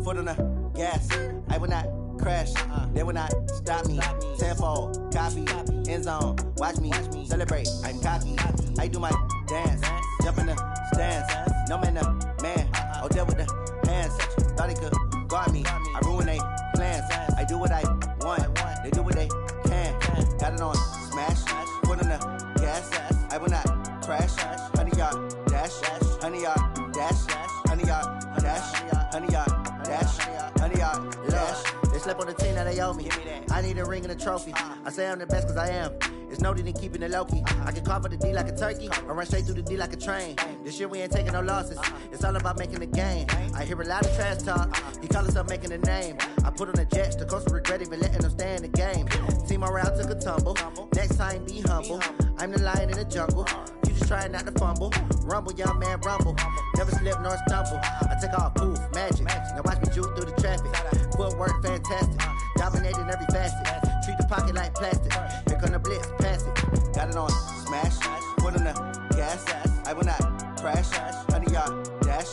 Foot on the gas. I will not crash. They will not stop me. Tenfold, copy, end zone. Watch me celebrate. I'm cocky. I do my dance. Jump in the stands. No man, the man. Oh, deal with the hands. Thought he could guard me. I ruin they plans. I do what I want. They do what they can. Got it on smash. Foot on the gas. I will not crash. 100-yard dash. 100-yard dash. 100-yard dash. 100-yard dash. 100-yard dash. They slept on the team that they owe me. I need a ring and a trophy. I say I'm the best cause I am. It's no need in keeping it low-key. I can carve up the D like a turkey or run straight through the D like a train. This year we ain't taking no losses. It's all about making the game. I hear a lot of trash talk. He call himself making a name. I put on the Jets. The coach will regret even letting them stay in the game. Team morale took a tumble. Next time be humble. I'm the lion in the jungle. You just trying not to fumble. Rumble, young man, rumble. Never slip nor stumble. I take off, poof, magic. Now watch me juke through the traffic. Footwork fantastic. Dominating every facet. Treat the pocket like plastic. Here come the blitz, pass it. Got it on smash. Foot on the gas. I will not crash. 100-yard dash.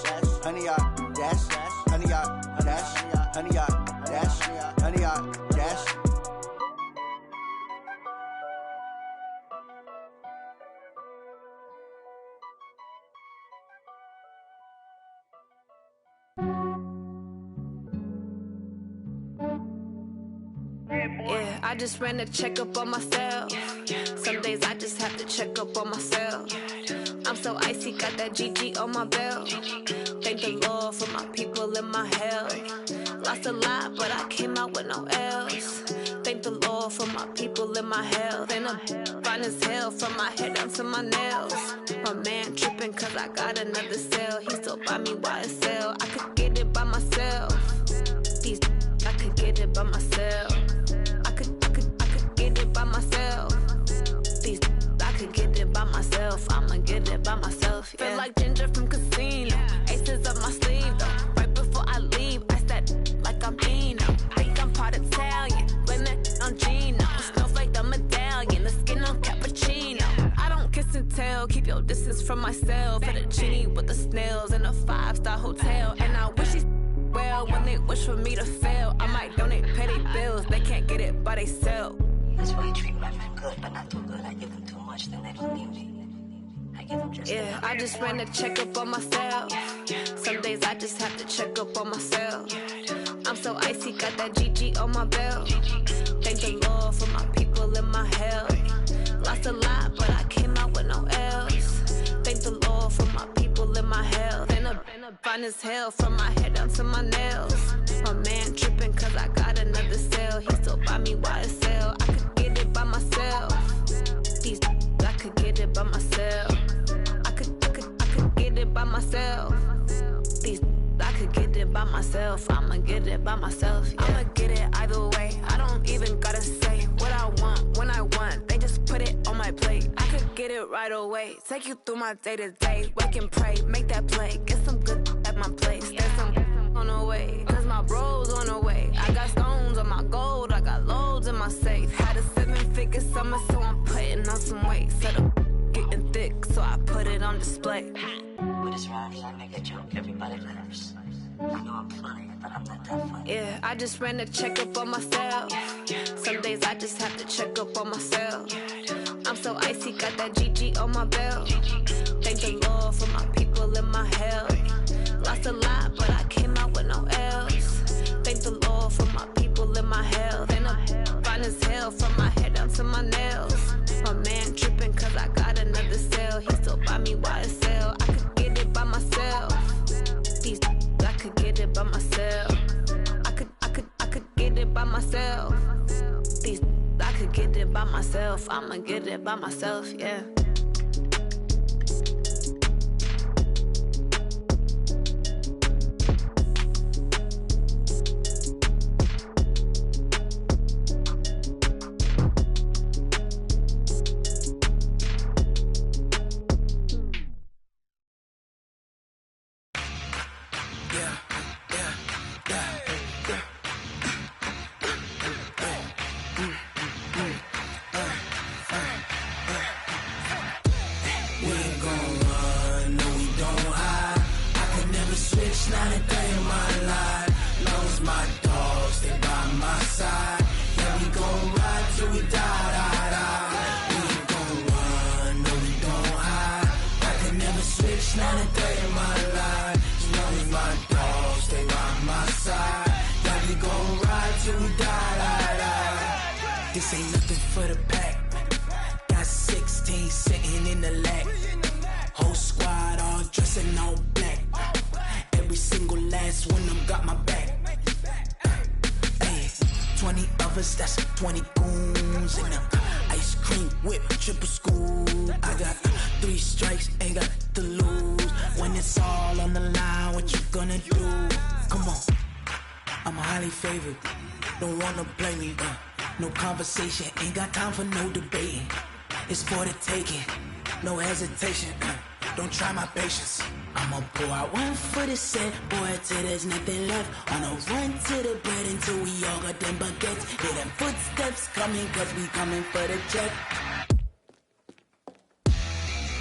100-yard dash. 100-yard dash. 100-yard dash. 100-yard dash. Yeah, I just ran a checkup on myself. Some days I just have to check up on myself. I'm so icy, got that GG on my belt. Thank the Lord for my people in my health. Lost a lot, but I came out with no else. Thank the Lord for my people in my health. And I'm fine as hell from my head down to my nails. My man tripping cause I got another cell. He still buy me YSL. I could get it by myself. These I could get it by myself. I could get it by myself. These I could get it by myself. I'ma get it by myself. Yeah. Feel like Ginger from Casino. Aces up my sleeve though. Right before I leave, I said like I'm Dino. Think I'm part Italian. Blame it on Gino. Snowflake the medallion. The skin on cappuccino. I don't kiss and tell. Keep your distance from myself. For the genie with the snails in a 5-star hotel. And I wish he's well when they wish for me to fail. I might donate petty bills. They can't get it by they sell. That's why I treat my men good, but not too good. I give them too much, then they don't need me. I give them just yeah, I just ran a checkup on myself. Some days I just have to check up on myself. I'm so icy, got that GG on my belt. Thank the Lord for my people in my health. Lost a lot, but I came out with no else. Thank the Lord for my people in my health. And I'm fine as hell from my head down to my nails. My man tripping cause I got another cell. He still buy me YSL. I could get it by myself. These I could get it by myself. I could get it by myself. These I could get it by myself. I'ma get it by myself. Yeah. I'ma get it either way. I don't even gotta say what I want when I want. They just put it on my plate. I could get it right away. Take you through my day to day. Wake and pray, make that play. Get some good at my place. There's some on the way. Cause my bro's on the way. I got stones on my gold. I got loads in my safe. Had a 7-figure summer, so I'm putting on some weight. Set up getting thick, so I put it on display. With his rhymes, I make a joke, everybody laughs. I know I'm funny, but I'm not that funny. Yeah, I just ran a checkup on myself. Some days I just have to check up on myself. I'm so icy, got that GG on my belt. Thank the Lord for my people in my health. Lost a lot, but I came out with no L's. Thank the Lord for my people in my health. And I'm fine as hell from my head down to my nails. My man tripping cause I got another cell. He still buy me YSL. I could get it by myself. These I could get it by myself. I could get it by myself. These I could get it by myself. I'ma get it by myself, yeah. This ain't nothing for the pack. Got 16 sitting in the lap. Whole squad all dressed in all black. Every single last one of them got my back. Hey, 20 of us, that's 20 goons in the ice cream whip, triple scoop. I got 3 strikes, ain't got to lose. When it's all on the line, what you gonna do? Come on, I'm highly favored. Don't wanna play me, no conversation, ain't got time for no debating. It's for the taking, no hesitation. Don't try my patience. I'ma pour out one for the set, boy, till there's nothing left. On a run to the bread until we all got them baguettes. Hear them footsteps coming, cause we coming for the check.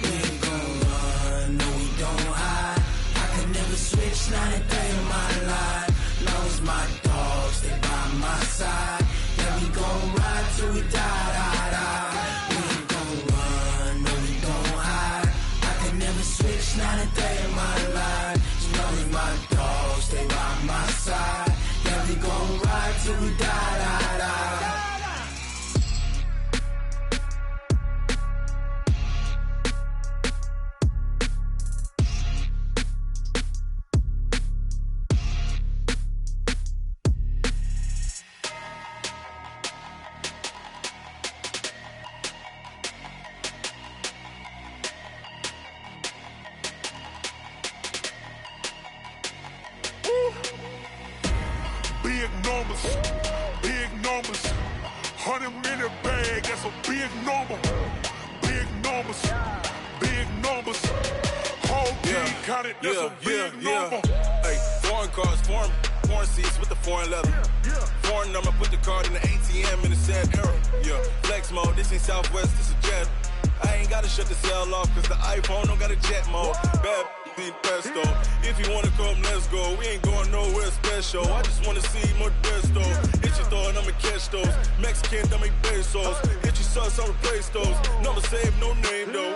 We ain't gon' run, no, we don't hide. I can never switch, not a day in my life. Long as my dogs stay by my side. Yeah, we gon' ride till we die. We ain't gon' run, no, we don't hide. I can never switch, not a day in my life. As long as my dogs stay by my side. Yeah, we gon' ride till we die. Big numbers, 100-minute bag, that's a big number. Big numbers, whole team counted, that's a big number. Hey, foreign cars, foreign seats with the foreign leather. Foreign number, put the card in the ATM in the sad era. Yeah, flex mode, this ain't Southwest, this is Jet. I ain't gotta shut the cell off, cause the iPhone don't got a jet mode. Bad beat pesto. If you wanna come, let's go. We ain't going nowhere special. I just wanna see more Modesto. Hit your throw and I'ma catch those. Mexican, dummy pesos. Hit your sus, I'll replace those. Number save, no name though.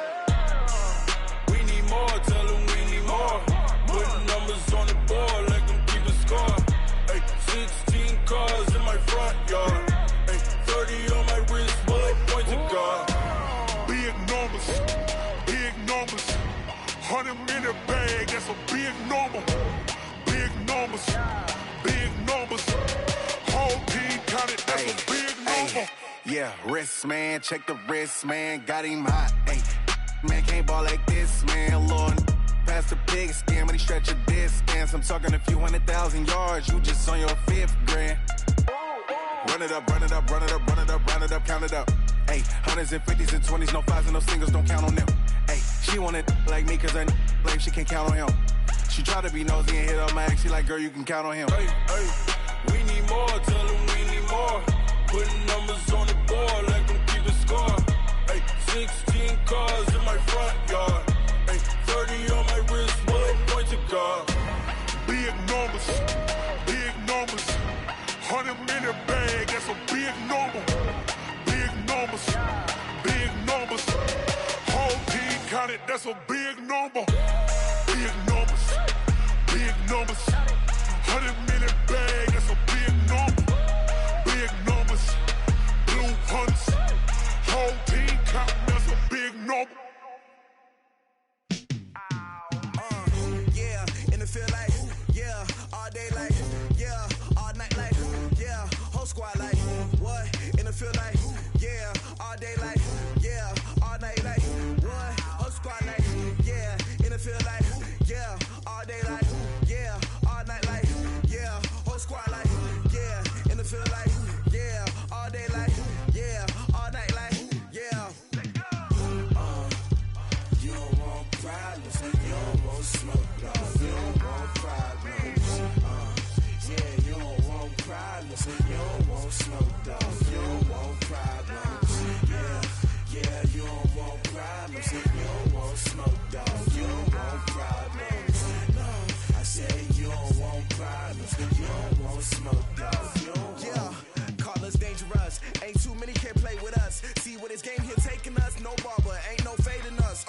We need more, tell them we need more. Putting numbers on the board, like them keep a score. Hey, 16 cars in my front yard. Hey, 30 on my wrist, bullet point to God. Big numbers, 100-minute bag, that's a big number. Big numbers, whole team counted, that's a big number. Yeah, wrist man, check the wrist man, got him hot. Ay, man can't ball like this, man. Lord, past the pig skin, when he stretch a distance. I'm talking a few 100,000 yards, you just on your 5th grand. Run it up, count it up. Ay, 100s and 50s and 20s, no 5s and no singles, don't count on them. Ay, she want it like me, cause her like she can count on him. She try to be nosy and hit up my ex, she like, girl, you can count on him. Hey, we need more, tell them we need more. Putting numbers on the board, like them keep a score. Hey, 16 cars in my front yard. Hey, 30 on my wrist, bullet point to God. Big numbers, 100-minute bag, that's a big number. Big numbers, whole team counted, that's a big number. Big numbers, 100-minute bag, that's a big number. Big numbers, blue hunts. Whole team counting, that's a big number. Yeah, and it feel like, yeah, all day like, yeah, all night like, yeah, whole squad like, what? And it feel like, yeah, all day like, yeah, all night like, what? Whole squad like, yeah, and it feel like, yeah, all day like, yeah, all night like, yeah, whole squad like, yeah, and it feel like, yeah, all day like, yeah, all night like, yeah. You don't want problems, you don't want smoke, dog. You don't want problems. Yeah, you don't want problems, you don't want smoke, dog. You don't want problems. Yeah, you don't want problems, you don't want smoke, dog. You don't want problems. No, I said you don't want problems, you don't want smoke, dog. You don't call us dangerous. Ain't too many can play with us. See what this game here taking us? No barber, ain't no fading us.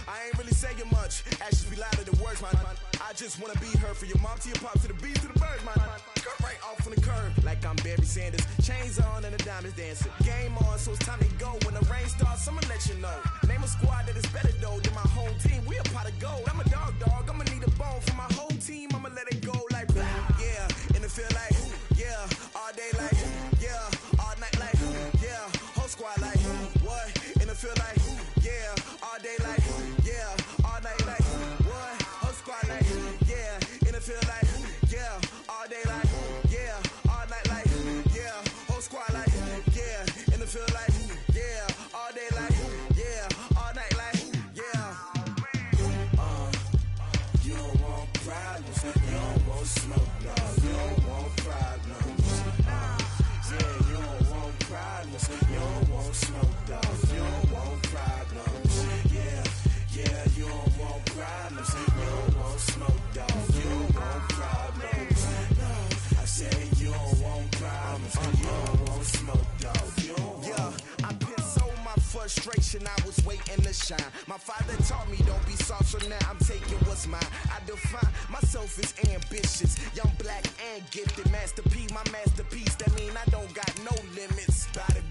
I ain't really saying much. Actions be louder than words, man. I just wanna be heard from your mom to your pop to the beat to the birds, man. Cut right off on the curb, like I'm Barry Sanders. Chains on and the diamonds dancing. Game on, so it's time to go. When the rain starts, I'ma let you know. Name a squad that is better though than my home team. We a pot of gold. I'm a dog. I'ma need a bone for my whole team. I'ma let it go like blah. Yeah, and it feel like yeah, all day like yeah, all night like yeah, whole squad like what? And it feel like yeah, all day like yeah, all night like what? Whole squad like yeah, and it feel like yeah, all day like yeah, all night like yeah, whole squad like yeah, and it feel like yeah, all day like yeah, all night like yeah. You don't want problems, you don't want smoke, no. You don't want problems. Yeah, you don't want problems, you don't want smoke, dog. You don't want problems. Yeah, you don't want problems, you don't want smoke, dog. You don't want problems. No, I said you don't want problems, you don't want smoke, dog. You don't want. I've been so my frustration, I was waiting to shine. My father taught me don't be soft, so now I'm taking what's mine. I define myself as ambitious, young, black, and gifted. Master P, my masterpiece. That mean I don't got no limits. Bout it,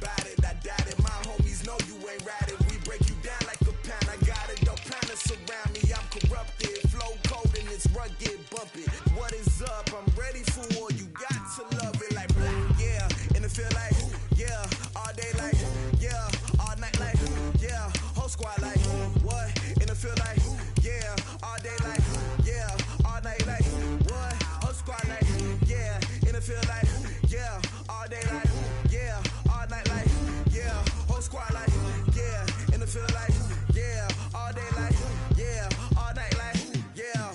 I doubt it. My homies know you ain't ride it. We break you down like a pound. I got it, don't plan to surround me. I'm corrupted, flow cold and it's rugged, bumpy. What is up? I'm ready for war. You got to love it like black. Yeah, and it feel like yeah, all day like yeah, all night like yeah, whole squad like what? And it feel like yeah, all day like yeah, all night like what? Whole squad like yeah, and it feel like yeah, all day like yeah, all night like yeah, whole squad like yeah, and it feel like yeah, all day like yeah, all night like yeah.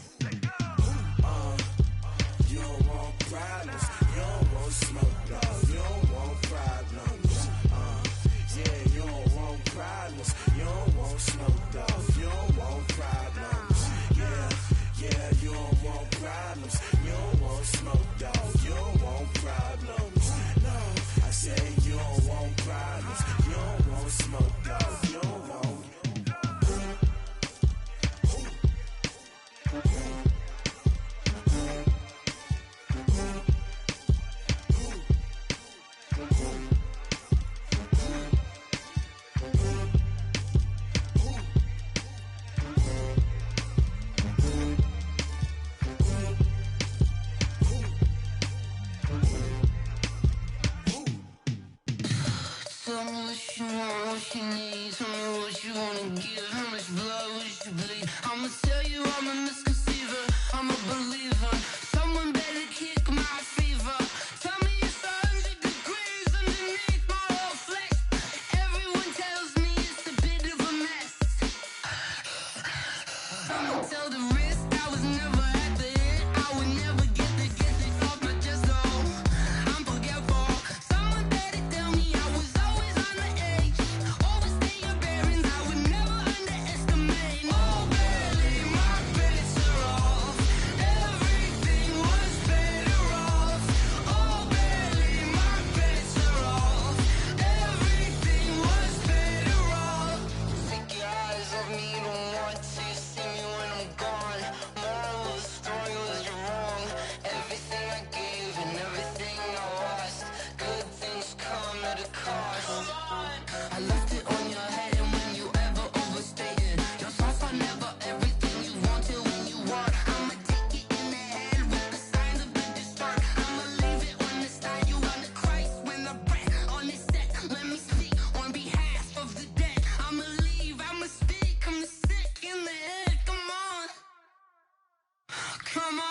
You don't want problems, you don't want smoke, dog. You don't want problems. Yeah, you don't want problems, you don't want smoke, dog. You don't want problems. Yeah, you don't want problems, you don't want smoke, dog. You don't want problems. No, I say you don't want problems, you don't want smoke, dog. You don't want. Tell me what you want, what you need. Tell me what you wanna give. How much blood would you bleed? I'ma tell you I'm a misconceiver. I'm a believer. Someone better kick my fever. Tell me it's 100 degrees underneath my whole flesh. Everyone tells me it's a bit of a mess. I'ma tell the risk I was never at the end. I would never get the off my chest. Oh, I'm forgetful. Someone better tell me I was always on the edge. Overstay your bearings. I would never underestimate. Come on.